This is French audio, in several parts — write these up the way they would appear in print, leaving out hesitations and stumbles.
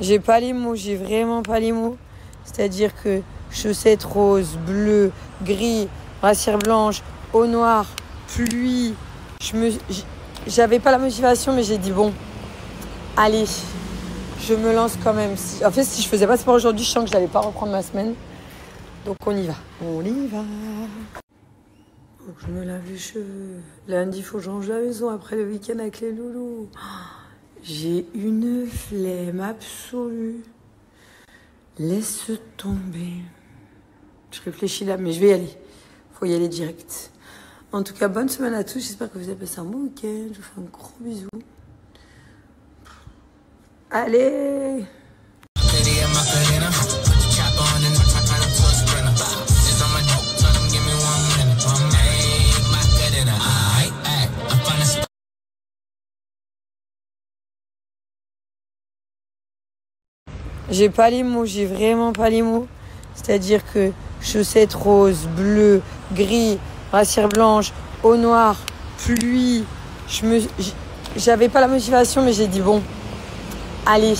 J'ai pas les mots, j'ai vraiment pas les mots. C'est-à-dire que chaussettes roses, bleues, gris, brassière blanche, eau noire, pluie. J'avais pas la motivation, mais j'ai dit bon, allez, je me lance quand même. En fait, si je faisais pas sport aujourd'hui, je sens que j'allais pas reprendre ma semaine. Donc on y va. On y va. Faut que je me lave les cheveux. Lundi, il faut que je range la maison après le week-end avec les loulous. J'ai une flemme absolue. Laisse tomber. Je réfléchis là, mais je vais y aller. Faut y aller direct. En tout cas, bonne semaine à tous. J'espère que vous avez passé un bon week-end. Je vous fais un gros bisou. Allez! J'ai pas les mots, j'ai vraiment pas les mots. C'est-à-dire que chaussettes roses, bleues, gris, brassière blanche, eau noire, pluie. J'avais pas la motivation, mais j'ai dit bon, allez,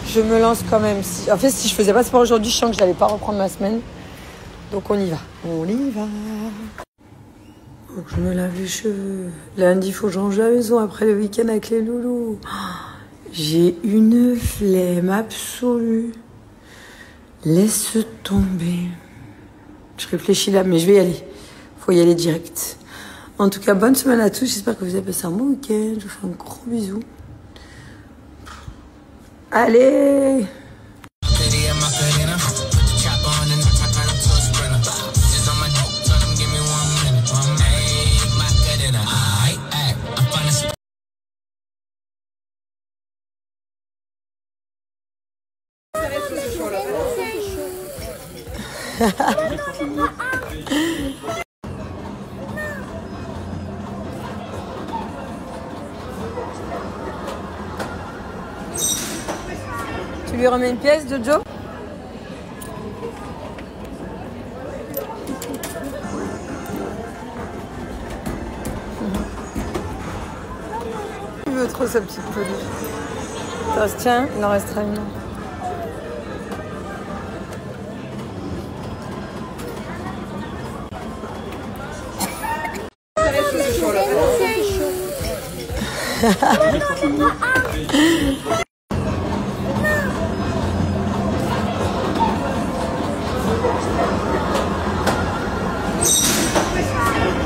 je me lance quand même. En fait, si je faisais pas sport aujourd'hui, je sens que j'allais pas reprendre ma semaine. Donc on y va. On y va. Faut que je me lave les cheveux. Lundi, il faut que je range la maison après le week-end avec les loulous. J'ai une flemme absolue. Laisse tomber. Je réfléchis là, mais je vais y aller. Faut y aller direct. En tout cas, bonne semaine à tous. J'espère que vous avez passé un bon week-end. Je vous fais un gros bisou. Allez! Tu lui remets une pièce, Jojo? Il veut trop sa petite peluche. Ça se tient, il en restera une.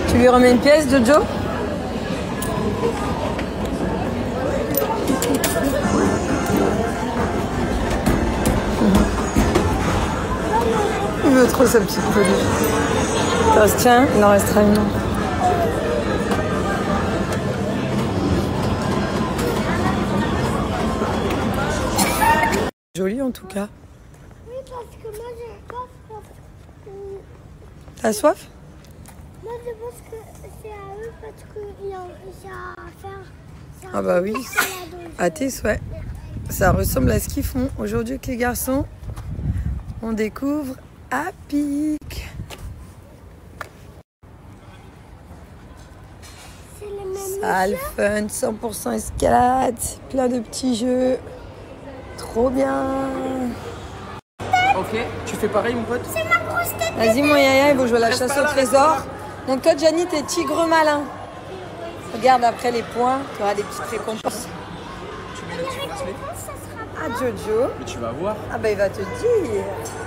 Tu lui remets une pièce, Jojo? Il veut trop sa petite peluche. Ça se tient, il en restera une. Joli en tout cas. Oui, parce que moi j'ai soif. T'as soif? Moi je pense que c'est à eux parce qu'il y a à faire. Ah bah oui, à tes souhaits. Ça ressemble à ce qu'ils font aujourd'hui avec les garçons. On découvre à pic. C'est les mêmes. Salle fun, 100% escalade, plein de petits jeux. Trop bien. Ok, tu fais pareil mon pote? C'est ma grosse tête. Vas-y mon yaya, il faut jouer à la chasse au trésor. Donc toi Gianni, t'es tigre malin. Regarde après les points, tu auras des petites récompenses. Tu mets le petit bracelet? Ça sera Ah Jojo. Mais tu vas voir. Ah bah il va te dire.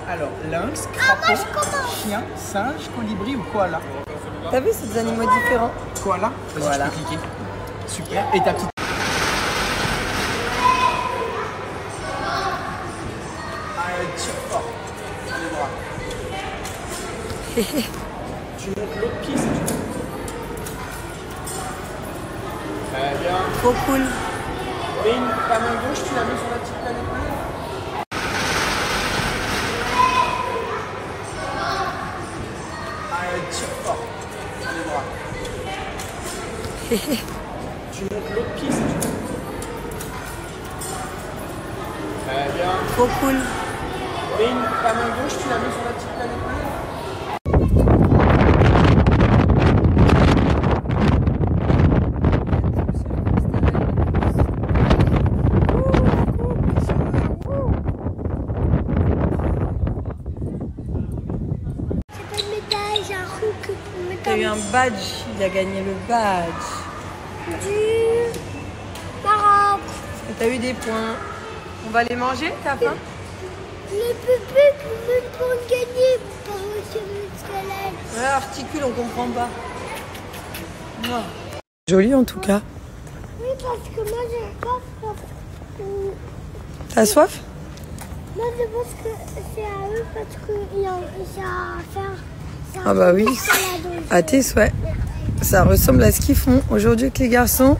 Alors, lynx, crapaud, chien, singe, colibri ou koala? T'as vu, c'est des animaux différents. Koala? Vas-y, Voilà. tu peux cliquer. Super. Et ta petite... Allez, tire fort. Les bras. Tu montes l'autre pied si tu veux. Très bien. Trop cool. Et ta main gauche, tu la mets sur la petite planète bleue. Allez, tire fort. Les bras. Tu montes l'autre pied si tu veux. Très bien. Trop cool. Et ta main gauche, tu la mets sur la petite planète bleue. un badge. Il a gagné le badge. Du Maroc. T'as eu des points. On va les manger, t'as faim? Les bébés, même pour gagner, pour sur le squelette. Ouais, articule, on comprend pas. Non. Joli en tout cas. Oui, parce que moi j'ai pas soif. T'as soif? Moi je pense que c'est à eux parce qu'il y a à faire. Ah bah oui. À tes souhaits. Ça ressemble à ce qu'ils font aujourd'hui avec les garçons.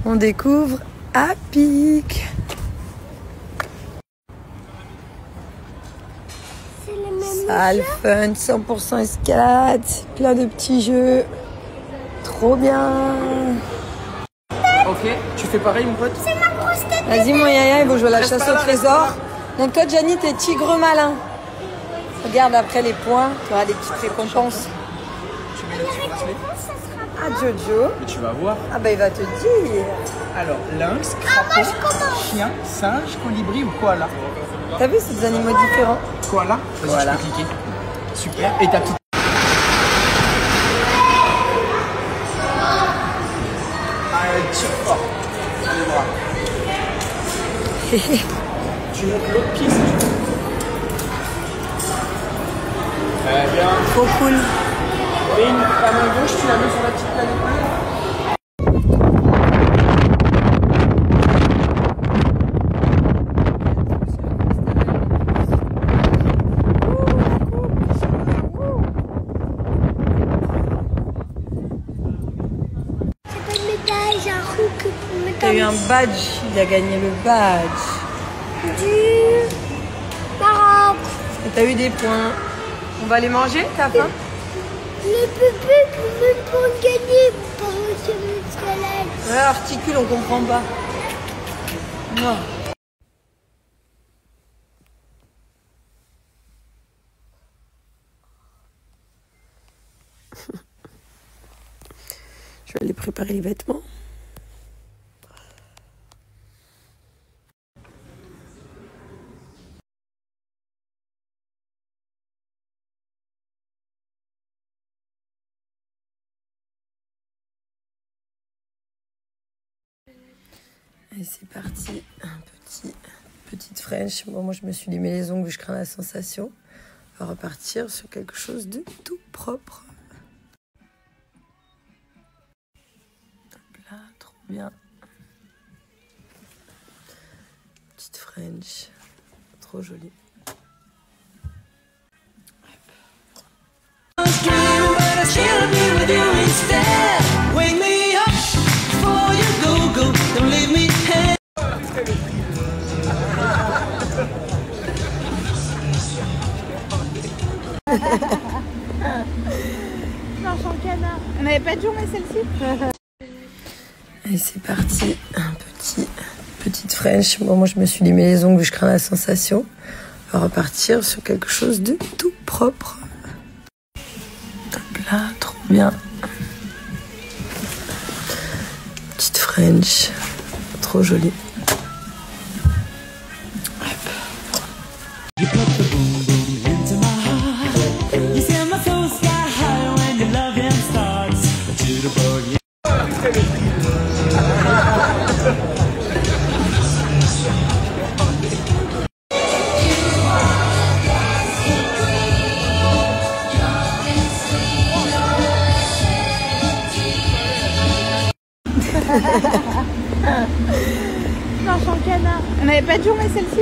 On découvre à Pic. C'est les mêmes. Salle fun, 100% escalade, plein de petits jeux. Trop bien. Ok, tu fais pareil, mon pote? C'est ma grosse tête. Vas-y mon yaya, il va jouer à la Reste chasse pas au là, trésor. reste Donc toi Gianni, t'es tigre malin. Regarde après les points, tu auras des petites récompenses. Tu mets là-dessus, bracelet. Ah Jojo. Mais tu vas voir. Ah bah il va te dire. Alors, lynx, crapaud, chien, singe, colibri ou koala? T'as vu, c'est des animaux différents. Koala? Vas-y, Voilà. tu peux cliquer. Super. Et ta petite... tire fort. Les bras. Tu montes l'autre pied si tu veux. Très bien. Trop cool. Et ta main gauche, tu la mets sur la petite planète bleue. C'est pas une médaille, j'ai un hook pour mettre T'as eu un badge, il a gagné le badge. du Maroc. Et t'as eu des points. On va les manger, t'as faim? Les bébés, même pour gagner, pour sur le squelette. Ouais, articule, on comprend pas. Non. Je vais aller préparer les vêtements. Et c'est parti, petite French. Bon, moi je me suis limé les ongles, je crains la sensation. On va repartir sur quelque chose de tout propre. Hop là, trop bien. Petite French, trop jolie. Marche en canard. On n'avait pas de journée celle-ci. Et c'est parti, petite French. Bon, moi je me suis limé les ongles, je crains la sensation. On va repartir sur quelque chose de tout propre. Hop là, trop bien. Petite French, trop jolie. Marche en canard. On n'avait pas de journée celle-ci.